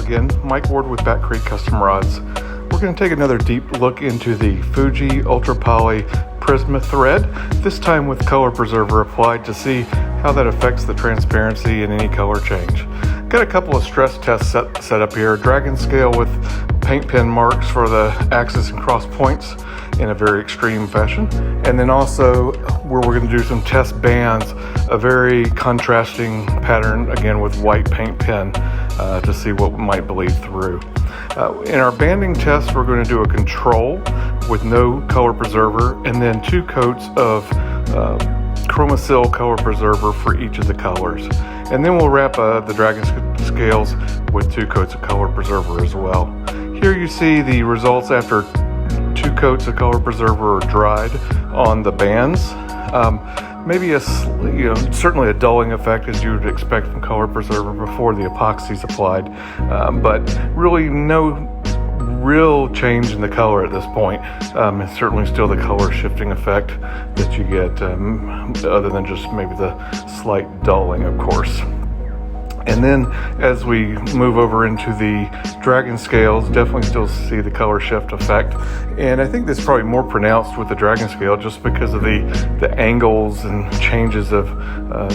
again, Mike Ward with Bat Creek Custom Rods. We're going to take another deep look into the Fuji UltraPoly Prisma thread, this time with color preserver applied to see how that affects the transparency and any color change. Got a couple of stress tests set up here. Dragon scale with paint pen marks for the axis and cross points in a very extreme fashion. And then also where we're going to do some test bands, a very contrasting pattern, again with white paint pen to see what might bleed through. In our banding test, we're going to do a control with no color preserver and then 2 coats of Chromasil color preserver for each of the colors. And then we'll wrap the dragon scales with 2 coats of color preserver as well. Here you see the results after 2 coats of color preserver are dried on the bands. Maybe certainly a dulling effect as you would expect from color preserver before the epoxy is applied, but really no real change in the color at this point. It's certainly still the color shifting effect that you get, other than just maybe the slight dulling, of course. And then as we move over into the dragon scales, definitely still see the color shift effect. And I think this is probably more pronounced with the dragon scale just because of the angles and changes of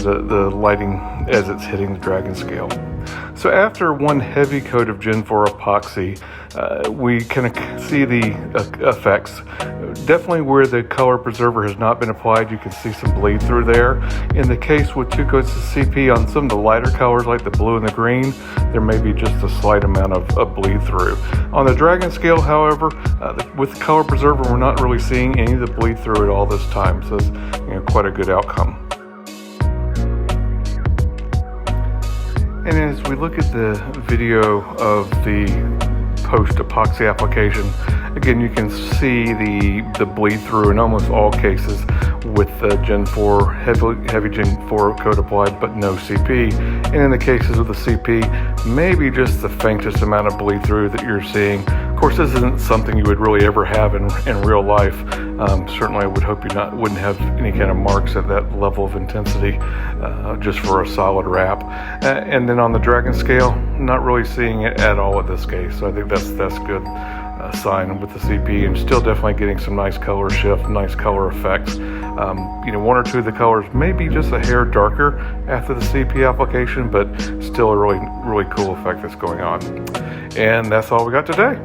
the lighting as it's hitting the dragon scale. So after one heavy coat of Gen 4 epoxy, we can see the effects. Definitely where the color preserver has not been applied, you can see some bleed through there. In the case with 2 coats of CP on some of the lighter colors like the blue and the green, there may be just a slight amount of bleed through. On the dragon scale, however, with color preserver, we're not really seeing any of the bleed through at all this time, so it's quite a good outcome. And as we look at the video of the post-epoxy application, again, you can see the bleed through in almost all cases with the Gen 4, heavy Gen 4 coat applied, but no CP. And in the cases of the CP, maybe just the faintest amount of bleed through that you're seeing. Of course, this isn't something you would really ever have in real life. Certainly, I would hope you wouldn't have any kind of marks at that level of intensity just for a solid wrap. And then on the dragon scale, not really seeing it at all in this case. So I think that's good sign with the CP, and still definitely getting some nice color shift, nice color effects. 1 or 2 of the colors may be just a hair darker after the CP application, but still a really cool effect that's going on. And that's all we got today.